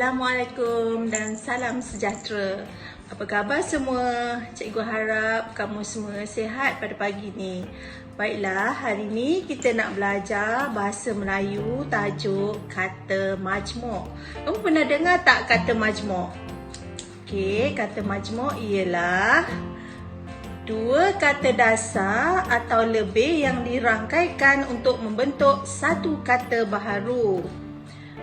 Assalamualaikum dan salam sejahtera. Apa khabar semua? Cikgu harap kamu semua sihat pada pagi ni. Baiklah, hari ni kita nak belajar bahasa Melayu tajuk kata majmuk. Kamu pernah dengar tak kata majmuk? Okey, kata majmuk ialah dua kata dasar atau lebih yang dirangkaikan untuk membentuk satu kata baharu.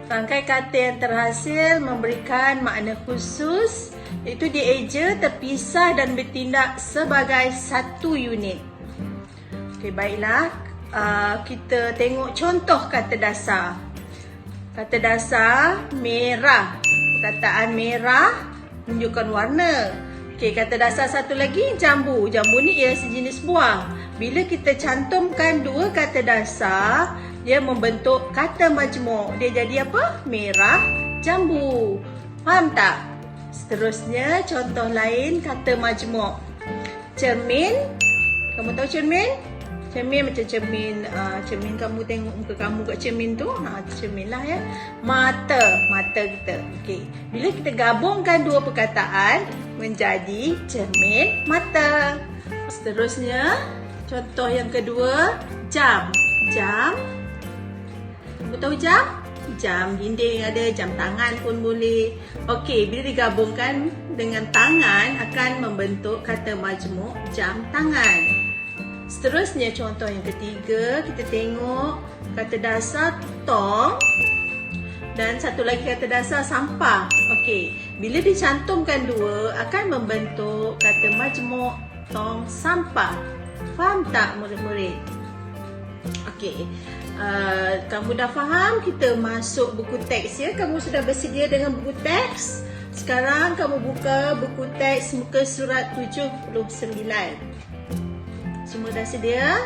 Rangkai kata yang terhasil memberikan makna khusus, iaitu dieja, terpisah dan bertindak sebagai satu unit. Okey, baiklah. Kita tengok contoh kata dasar. Kata dasar merah. Perkataan merah menunjukkan warna. Okey, kata dasar satu lagi jambu. Jambu ni ialah sejenis buah. Bila kita cantumkan dua kata dasar, dia membentuk kata majmuk. Dia jadi apa? Merah jambu. Faham tak? Seterusnya contoh lain kata majmuk. Cermin. Kamu tahu cermin? Cermin macam cermin kamu tengok muka kamu kat cermin tu. Cermin lah ya. Mata. Mata kita. Okey. Bila kita gabungkan dua perkataan menjadi cermin mata. Seterusnya contoh yang kedua, jam. Jam. Kamu tahu jam? Jam dinding ada, jam tangan pun boleh. Okey, bila digabungkan dengan tangan akan membentuk kata majmuk jam tangan. Seterusnya contoh yang ketiga, kita tengok kata dasar tong dan satu lagi kata dasar sampah. Okey, bila dicantumkan dua akan membentuk kata majmuk tong sampah. Faham tak murid-murid? Okey. Kamu dah faham? Kita masuk buku teks ya. Kamu sudah bersedia dengan buku teks? Sekarang kamu buka buku teks muka surat 79. Semua dah sedia?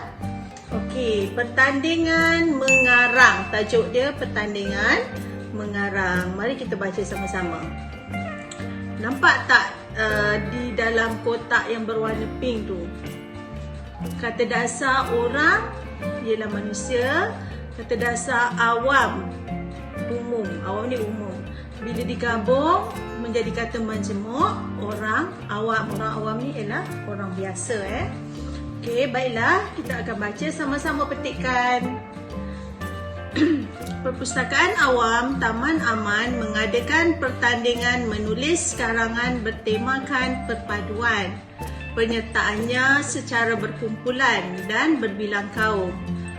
Okey, pertandingan mengarang. Tajuk dia pertandingan mengarang. Mari kita baca sama-sama. Nampak tak di dalam kotak yang berwarna pink tu? Kata dasar orang ialah manusia. Kata dasar awam, umum. Awam ni umum. Bila digabung menjadi kata majmuk orang awam. Orang awam ni ialah orang biasa Okey, baiklah. Kita akan baca sama-sama petikan. Perpustakaan Awam Taman Aman mengadakan pertandingan menulis karangan bertemakan perpaduan. Penyertaannya secara berkumpulan dan berbilang kaum.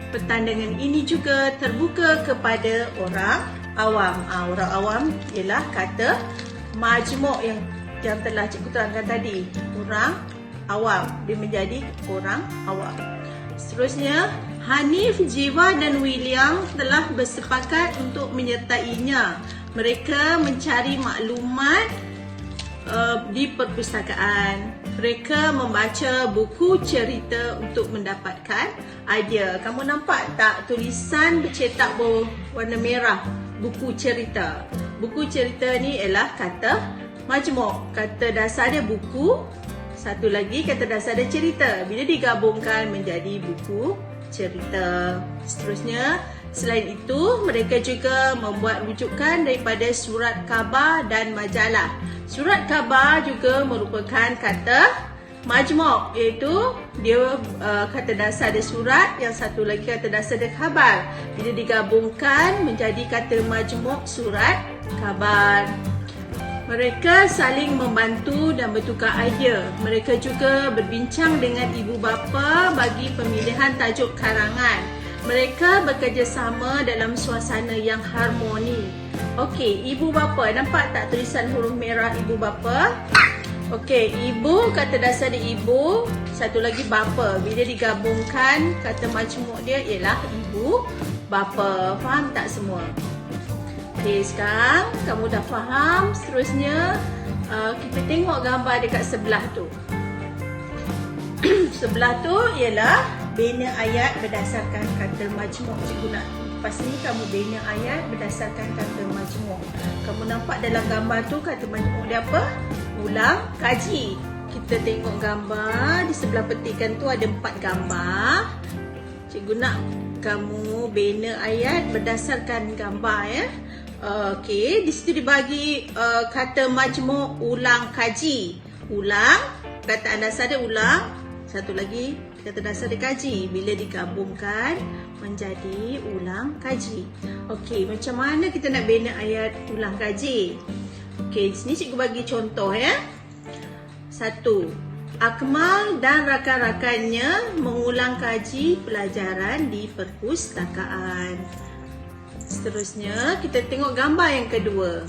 Pertandingan ini juga terbuka kepada orang awam. Orang awam ialah kata majmuk yang telah cikgu terangkan tadi. Orang awam. Dia menjadi orang awam. Seterusnya, Hanif, Jiwa dan William telah bersepakat untuk menyertainya. Mereka mencari maklumat di perpustakaan. Mereka membaca buku cerita untuk mendapatkan idea. Kamu nampak tak tulisan bercetak berwarna merah? Buku cerita. Buku cerita ni ialah kata majmuk. Kata dasar dia buku. Satu lagi kata dasar dia cerita. Bila digabungkan menjadi buku cerita. Seterusnya, selain itu mereka juga membuat rujukan daripada surat khabar dan majalah. Surat khabar juga merupakan kata majmuk, iaitu dia kata dasar dia surat, yang satu lagi kata dasar dia khabar. Bila digabungkan menjadi kata majmuk surat khabar. Mereka saling membantu dan bertukar idea. Mereka juga berbincang dengan ibu bapa bagi pemilihan tajuk karangan. Mereka bekerjasama dalam suasana yang harmoni. Okey, ibu bapa. Nampak tak tulisan huruf merah ibu bapa? Okey, ibu kata dasar dia ibu. Satu lagi bapa. Bila digabungkan kata majmuk dia ialah ibu bapa. Faham tak semua? Okey, sekarang kamu dah faham. Seterusnya kita tengok gambar dekat sebelah tu. Sebelah tu ialah bina ayat berdasarkan kata majmuk. Cikgu nak lepas ni kamu bina ayat berdasarkan kata majmuk. Kamu nampak dalam gambar tu kata majmuk dia apa? Ulang kaji. Kita tengok gambar di sebelah petikan tu ada 4 gambar. Cikgu nak kamu bina ayat berdasarkan gambar ya. Okey, di situ dibagi kata majmuk ulang kaji. Ulang, kataan dasar dia ulang. Satu lagi kata dasar dia kaji. Bila digabungkan menjadi ulang kaji. Okey, macam mana kita nak bina ayat ulang kaji? Okey, di sini cikgu bagi contoh ya. 1. Akmal dan rakan-rakannya mengulang kaji pelajaran di perpustakaan. Seterusnya, kita tengok gambar yang kedua.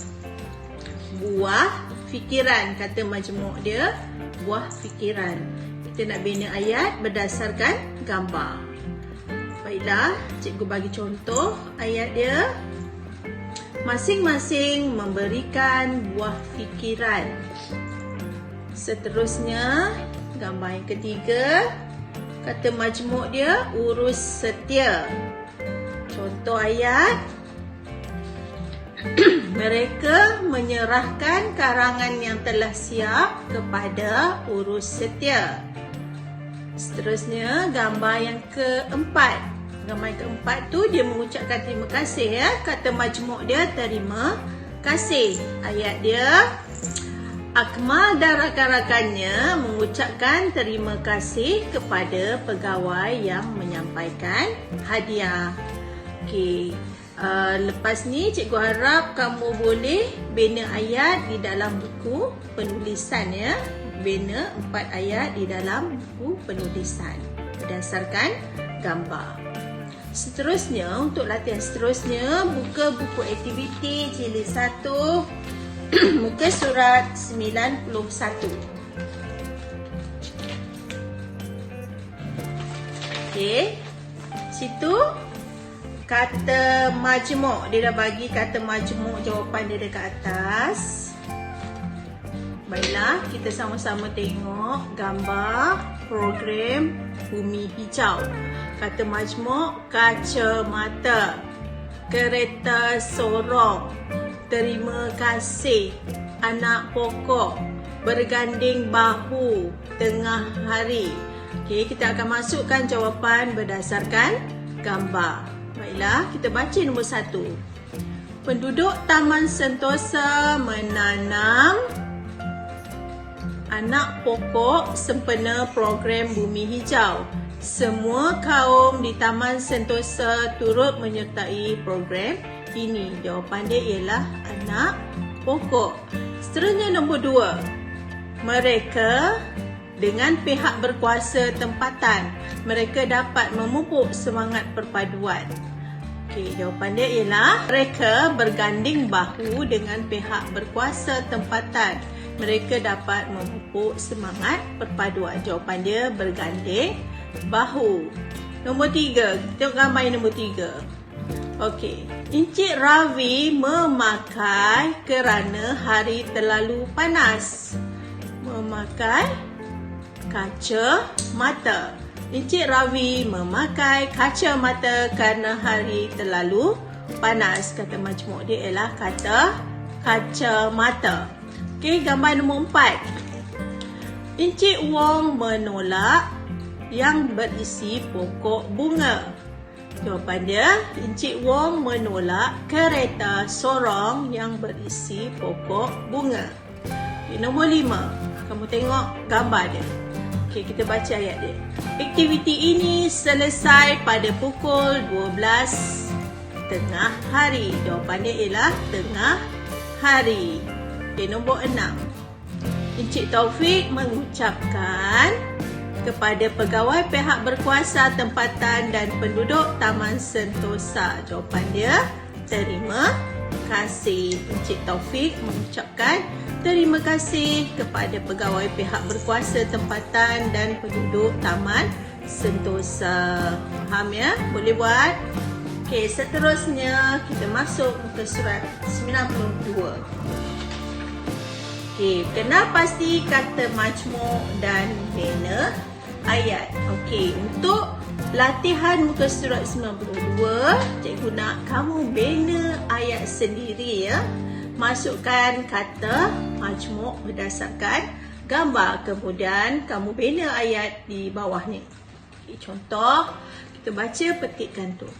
Buah fikiran, kata majmuk dia buah fikiran. Kita nak bina ayat berdasarkan gambar. Baiklah, cikgu bagi contoh ayat dia. Masing-masing memberikan buah fikiran. Seterusnya, gambar yang ketiga, kata majmuk dia urus setia. Contoh ayat, mereka menyerahkan karangan yang telah siap kepada urus setia. Seterusnya, gambar yang keempat. Gambar yang keempat tu dia mengucapkan terima kasih ya. Kata majmuk dia terima kasih. Ayat dia, Akmal dan rakan-rakannya mengucapkan terima kasih kepada pegawai yang menyampaikan hadiah. Okey, lepas ni cikgu harap kamu boleh bina ayat di dalam buku penulisan ya. Bina 4 ayat di dalam buku penulisan berdasarkan gambar. Seterusnya, untuk latihan seterusnya, buka buku aktiviti jilid 1, muka surat 91. Okey, situ kata majmuk, dia dah bagi kata majmuk, jawapan dia dekat atas. Baiklah, kita sama-sama tengok gambar program bumi hijau. Kata majmuk, kacamata, kereta sorong, terima kasih, anak pokok, berganding bahu, tengah hari. Okey, kita akan masukkan jawapan berdasarkan gambar. Baiklah, kita baca nombor 1. Penduduk Taman Sentosa menanam anak pokok sempena program Bumi Hijau. Semua kaum di Taman Sentosa turut menyertai program ini. Jawapan dia ialah anak pokok. Seterusnya nombor 2. Mereka dengan pihak berkuasa tempatan, mereka dapat memupuk semangat perpaduan. Okey, jawapan dia ialah mereka berganding bahu dengan pihak berkuasa tempatan. Mereka dapat memupuk semangat perpaduan. Jawapan dia berganding bahu. Nombor 3, tengok gambar yang nombor 3. Okey, Encik Ravi memakai kerana hari terlalu panas. Memakai kaca mata. Encik Ravi memakai kaca mata kerana hari terlalu panas. Kata majmuk dia ialah kata kaca mata. Okey, gambar nombor 4. Encik Wong menolak yang berisi pokok bunga. Jawapan dia, Encik Wong menolak kereta sorong yang berisi pokok bunga. Okay, nombor 5. Kamu tengok gambar dia. Okey, kita baca ayat dia. Aktiviti ini selesai pada pukul 12 tengah hari. Jawapan dia ialah tengah hari. Okey, nombor 6. Encik Taufik mengucapkan kepada pegawai pihak berkuasa tempatan dan penduduk Taman Sentosa. Jawapan dia terima kasih. Encik Taufik mengucapkan terima kasih kepada pegawai pihak berkuasa tempatan dan penduduk Taman Sentosa. Faham ya? Boleh buat? Okey, seterusnya kita masuk ke surat 92. Okey, kenal pasti kata majmuk dan bina ayat. Okey, untuk latihan muka surat 92, cikgu nak kamu bina ayat sendiri ya. Masukkan kata majmuk berdasarkan gambar. Kemudian kamu bina ayat di bawah ni. Okay, contoh, kita baca petikan tu.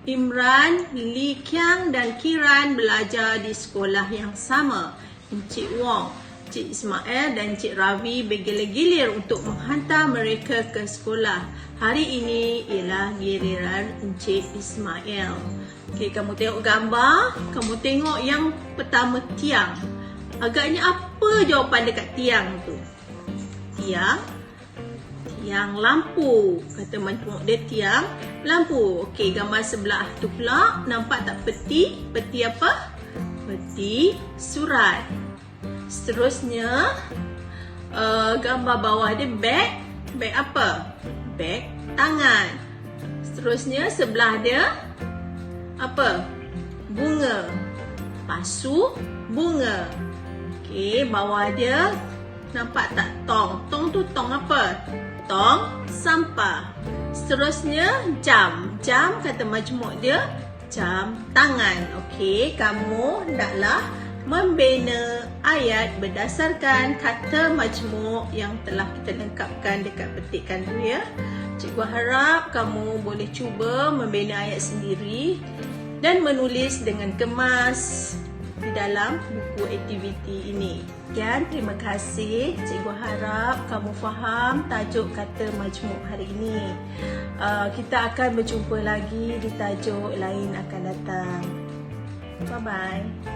Imran, Li Qiang dan Kiran belajar di sekolah yang sama. Encik Wong, Encik Ismail dan Encik Ravi bergilir-gilir untuk menghantar mereka ke sekolah. Hari ini ialah giliran Encik Ismail. Okey, kamu tengok gambar. Kamu tengok yang pertama tiang. Agaknya apa jawapan dekat tiang tu? Tiang lampu. Kata majmuk dia tiang lampu. Okey, gambar sebelah tu pula nampak tak peti? Peti apa? Peti surat. Seterusnya gambar bawah dia beg. Beg apa? Beg tangan. Seterusnya sebelah dia apa? Bunga. Pasu bunga. Okey, bawah dia nampak tak tong? Tong tu tong apa? Tong sampah. Seterusnya jam. Jam kata majmuk dia jam tangan. Okey, kamu hendaklah membina ayat berdasarkan kata majmuk yang telah kita lengkapkan dekat petikan tu ya. Cikgu harap kamu boleh cuba membina ayat sendiri dan menulis dengan kemas di dalam buku aktiviti ini. Sekian, terima kasih. Cikgu harap kamu faham tajuk kata majmuk hari ini. Kita akan berjumpa lagi di tajuk lain akan datang. Bye-bye.